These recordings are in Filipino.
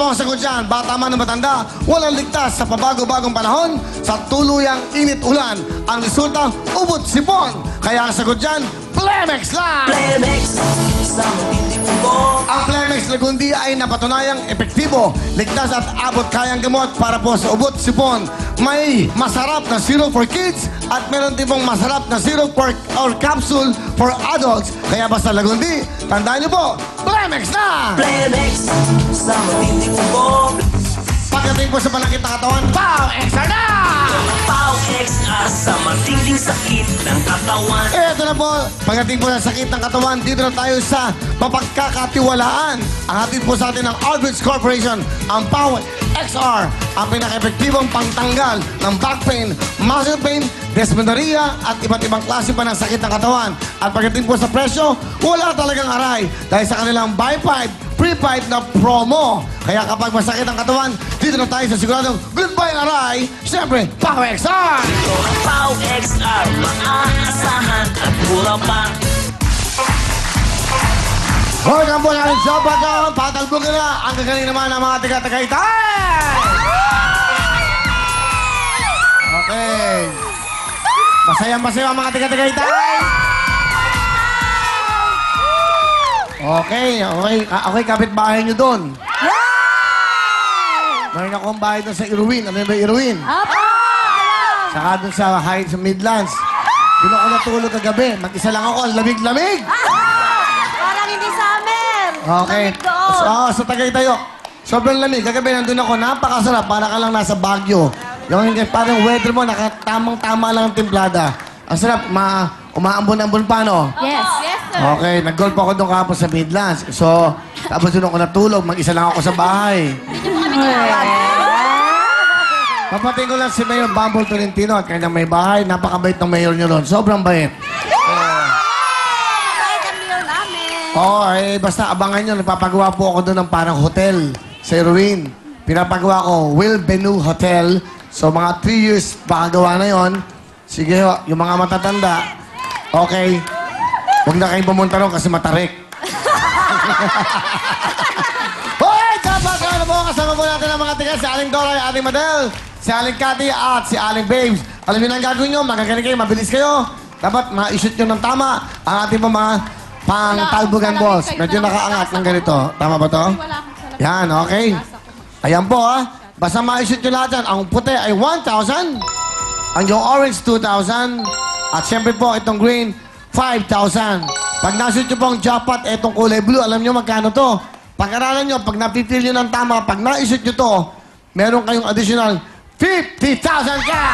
ang sagot dyan? Bata man o matanda, walang ligtas sa pabago-bagong panahon. Sa tuluyang init-ulan, ang resulta, ubot sipon. Kaya ang sagot dyan, Plemex lang! Plemex, sa matinding ubo. Ang Plemex Lagundi ay napatunayang epektibo, ligtas at abot kayang gamot para po sa ubot sipon. May masarap na syrup for kids at meron din pong masarap na syrup or capsule for adults. Kaya basta Lagundi, tandaan niyo po, Plemex na! Plemex, sa matinding ubo. Pagdating po sa panakit ng katawan, Pow! Extra na! Pow XR sa matinding sakit ng katawan. Ito na po, pagdating po sa sakit ng katawan, dito na tayo sa mapagkakatiwalaan. Ang hatid po sa atin ng Aldrich Corporation, ang Pow XR, ang pinaka-epektibong pangtanggal ng back pain, muscle pain, dysmenorrhea at iba't ibang klase pa ng sakit ng katawan. At pagdating po sa presyo, wala talagang aray dahil sa kanilang buy 5, pre-5 na promo. Kaya kapag masakit ang katawan, dito na tayo sa siguradong goodbye aray. Siyempre, Pow XR! Ito ang Pow XR, maaasahan at mura pa. Welcome po namin sa Bagong Patalbugan na ang gagaling naman ng mga taga-Tagaytay! Okay. Masayang-masaya ang mga taga-Tagaytay! Okay, kapit-bahay nyo doon. Meron akong bahay doon sa Irwin. Ano ba Irwin? Apo! Saka doon sa Heights sa Midlands. Doon ako natulog kagabi. Mag-isa lang ako. Ang lamig-lamig! Parang hindi summer. Okay. Lamig doon. Sa Tagaytay tayo. Sobrang lamig. Kagabi nandun ako. Napakasarap. Para ka lang nasa Baguio. Yung parang weather mo, nakatamang-tama lang ang templada. Ang sarap. Umaambon-ambon pa, no? Yes, yes, sir. Okay. Nag-golf ako doon kahapon sa Midlands. So, tapos doon ako natulog. Mag-isa lang ako sa bahay. Papating ko lang si Mayor Bumble Tolentino at kanyang may bahay. Napakabait ng mayor niyo ron. Sobrang bait. Kahit ang meal namin. Oo, basta abangan nyo. Nagpapagawa po ako doon ng parang hotel sa Irwin. Pinapagawa ko, Will Benu Hotel. So, mga 3 years pakagawa na yon. Sige, yung mga matatanda, okay. Huwag na kayong pumunta ron kasi matarik. Hoy! Kapag ano po, kasama po natin ang mga tigas, si Aling Dora, Aling Madel, si Aling Cathy, at si Aling Babes. Alam niyo na ang gagawin nyo, magagaling kayo, mabilis kayo. Dapat ma-shoot nyo ng tama ang ating po mga pang-talbugan balls. Medyo nakaangat ng ganito. Tama ba to? Yan, okay. Ayan po, ha. Basta ma-shoot nyo lahat yan. Ang puti ay 1,000. Ang yung orange, 2,000. At syempre po, itong green, 5,000. Pag na-shoot nyo po ang jackpot, itong kulay blue, alam nyo magkano to? Pag-aralan nyo, pag napipil nyo ng tama, pag na-shoot nyo to, meron kayong additional 50,000 ka!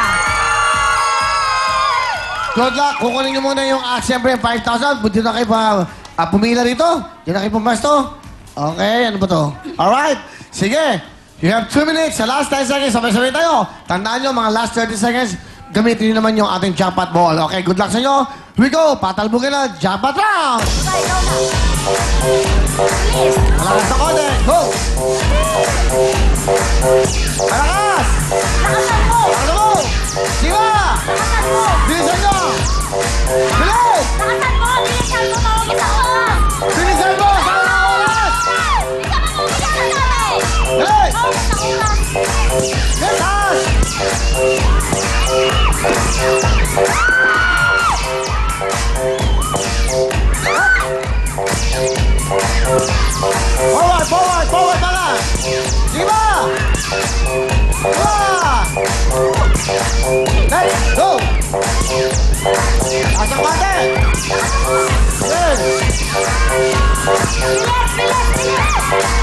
Good luck. Kukunin nyo muna yung, siyempre, 5,000. Buti na kayo pa pumila rito. Diyan na kayo pumasto. Okay, ano ba to? Alright. Sige. You have 2 minutes. Sa last 10 seconds, sabay-sabay tayo. Tandaan nyo, mga last 30 seconds, gamitin nyo naman yung ating jackpot ball. Okay, good luck sa inyo. Here we go. Patalbugan na. Jackpot round! Malakas na konti. Go! Malakas! Lakasan mo! Lakasan mo! Sige ba? Lakasan mo! Bilisan nyo! Bilis! Lakasan mo! Bilisan mo! Mawagit ako! Bilisan mo! Saan na ang oras? Bilis! Bilis! Forward! Forward! Forward pala! Sige ba? Let's go! Asang pate! Yes!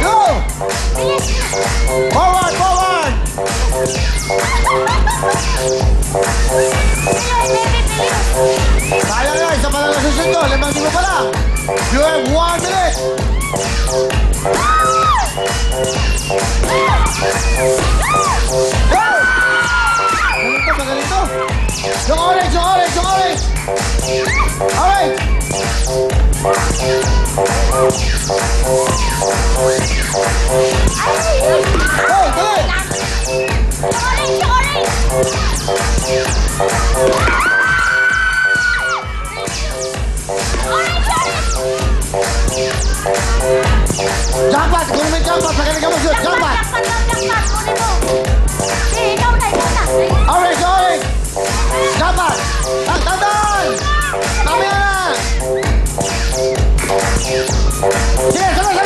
Go! Forward! Forward! Sayang yan! Isa pala nasusunod ko! 5,000 pala! You have 1 minute! Go! Magaling to! Yung orange! Yung orange! Yung orange! Orange! Go! Dali! Jackpot! Kung may jackpot, magaling ka mag-shoot! Jackpot! dapat. Tandaan! Mamaya na! Sige, sabay!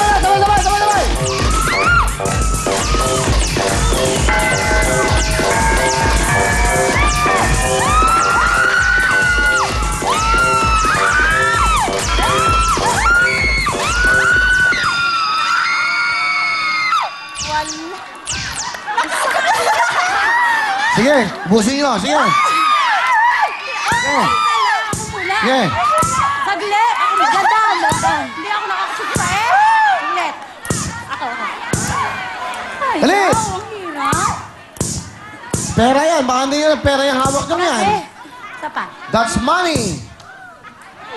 Sige, busin nyo. Sige. Sige. Saglit. Gandaan. Hindi ako nakakasugpa eh. Saglit. Ako. Ay, Alis! wow, ang hirap. Pera yan. Baka hindi yan pera yung hawak nyo yan. Isa pa. That's money.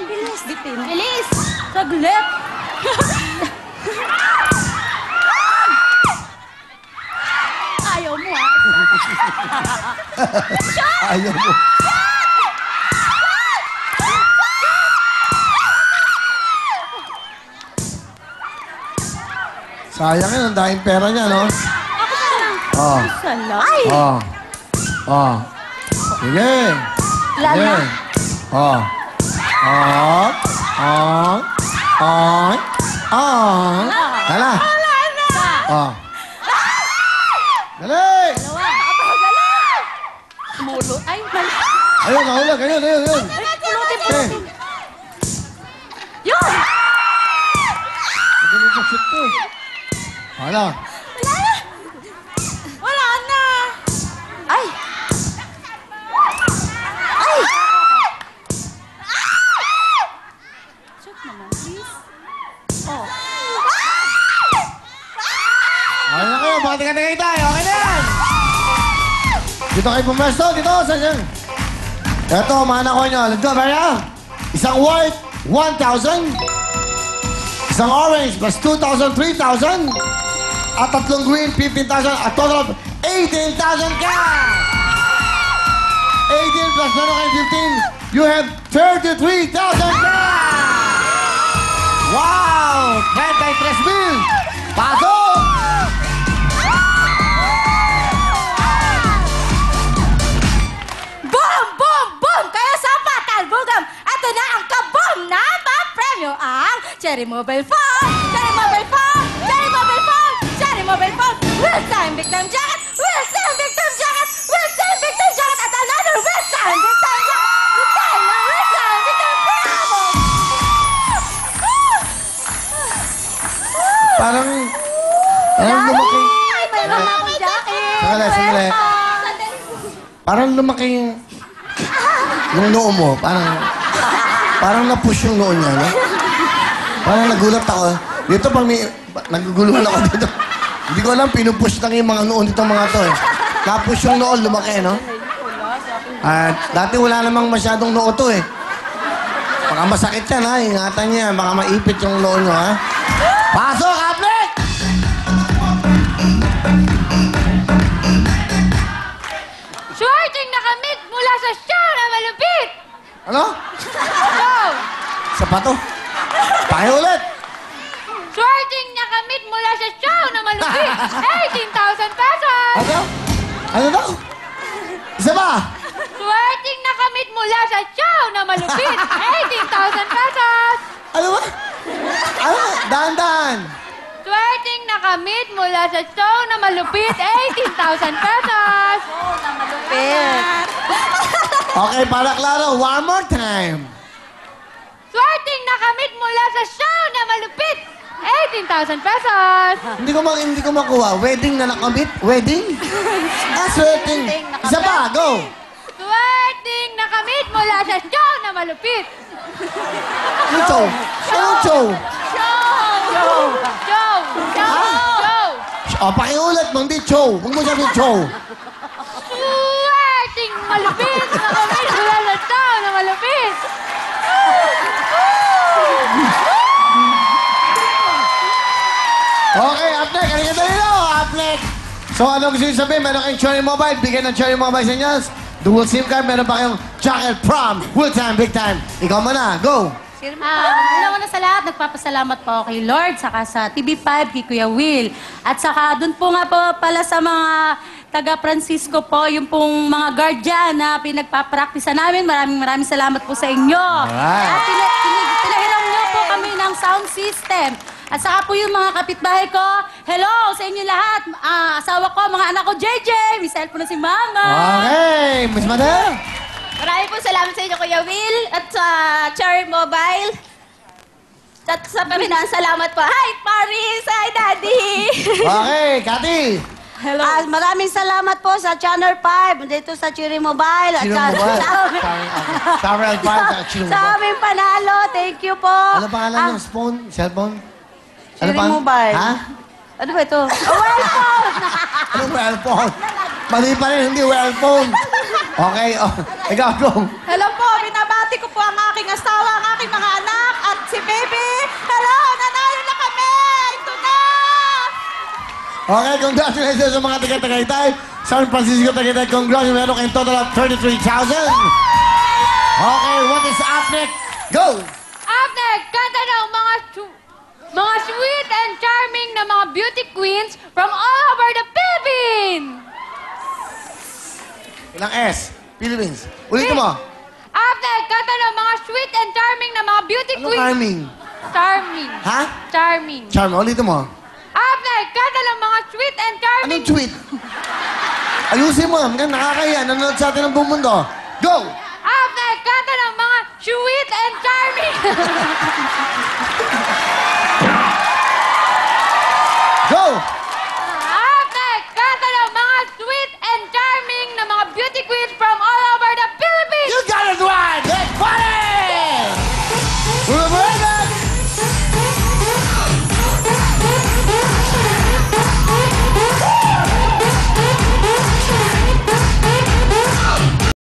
Bilis. Bitin. Bilis. Saglit. Ayaw mo ah. Ayaw mo. Sayang yun. Ang daming pera niya, no? Oh. Sala. Ay! Oh. Oh. Sige. Wala Sige. na. Oh. Oh. Oh. Oh. Oh. Hala. Wala na. Oh. Dali! Dalawa. Nakapagalaw. Sumulot. Ay, mali. Ayun, nahulog. Ayun. Pulutin. Yun! Magaling ka shoot to. Hala. Wala na. Ay! Ay! Shoot naman, please. Oh. Okay na kayo. Baka tingnan tayo. Okay na yan. Dito kayo pumesto. Dito. Saan yan? Eto, mga nakuha nyo. Let's go, Maria. Isang white, 1,000. Isang orange, plus 2,000, 3,000. At tatlong green, 15,000. A total of 18,000 cash! 18 plus meron kayo 15. You have 33,000 cash! Wow! 33,000! Pasok! Boom! Boom! Boom! Kaya sa Patalbugam, ito na ang kaboom na pa-premyo ang Cherry Mobile Phone! Cherry Mobile Phone! Cherry Mobile Phone! Cherry Mobile Phone! Real-time victim jacket! Real-time victim jacket! Real-time victim jacket! At another real-time victim jacket! Real-time victim bravo! Parang lumaki. Ay, may mga akong jacket! Sandali. Parang lumaki yung noo mo. Parang na-push yung noo niya, no? Parang nagulat ako. Dito pag naguguluhan ako dito. Hindi ko alam, pinupush lang yung mga noo dito mga to, eh. Tapos yung noo, lumaki, no? At dati wala namang masyadong noo to, eh. Baka masakit yan, ha? Ingatan niya. Baka maipit yung noo nyo, ha? Pasok, Aplik! Shorting nakamit mula sa show na malupit! Ano? Show! Sapato? Pakiulit! Shorting nakamit mula sa show na malupit! 18,000 pesos! Ano? Ano daw? Isa ba? Shorting nakamit mula sa show na malupit! 18,000 pesos! Ano ba? Ano? Dahan-dahan. Shorting nakamit mula sa show na malupit! 18,000 pesos! Show na malupit! Okay, para klaro, one more time. Shorting nakamit mula sa show na malupit! 18,000 pesos! Hindi ko makuha. Wedding na nakamit? Wedding? Wedding. Isa pa, go. Shorting nakamit mula sa show na malupit! Yung show. Anong show? Show! O, pakiulit mo, hindi show. Huwag mo sabihin show. Swerting malupit! Nakamit mula sa show na malupit! Okay, Apnek, halika dito, Apnek. So, ano gusto nyo sabihin? Meron kayong Cherry Mobile, bigyan ng Cherry Mobile sa inyo. Dual SIM card, meron pa kayong Jacket Prom, full time, big time. Ikaw muna, go. Una sa lahat, nagpapasalamat po kay Lord, saka sa TV5, kay Kuya Will. At saka dun po nga po pala sa mga taga Francisco po, yung pong mga guardian na pinagpapraktisa namin. Maraming salamat po sa inyo. Alright. At pinahiram niyo po kami ng sound system. At saka po yung mga kapitbahay ko, hello sa inyo lahat. Asawa ko, mga anak ko, JJ. May cellphone na si Mama. Okay, Miss Madel. Maraming po salamat sa inyo, Kuya Will, at sa Cherry Mobile. At sa Pilipinas, salamat po. Hi, Paris! Hi, Daddy! Okay, Cathy. Hello. Maraming salamat po sa Channel 5 dito sa Cherry Mobile. Chino sa, Mobile. sa, amin- Channel 5 at Chino sa Mobile. aming panalo. Thank you po. Ano pangalan yung phone? Cellphone? Cherry pang- Mobile. Ha? Ano ba ito? Oh, well phone! Anong well phone? Mali pa rin, hindi well phone. Okay, oh. Ikaw, Gong. Hello po, binabati ko po ang aking asawa, ang aking mga anak, at si Baby. Hello, nanalo na kami! Ito na! Okay, congratulations sa mga taga-Tagaytay. San Francisco Tagaytay, congratulations. Meron kayong total of 33,000. Okay, what is up next? Go! After, kanta ng mga sweet and charming na mga beauty queens from all over the Philippines. Ilang S? Philippines. Ulitin mo. After, kanta ng mga sweet and charming na mga beauty Ano queens. charming? Charming. Ha? Charming. Charm. Ulitin mo. After, kanta ng mga sweet and charming. Anong tweet? Ayusin mo. Hanggang nakakaya. Nanonood sa atin ng buong mundo. Go! After, kanta ng mga sweet and charming.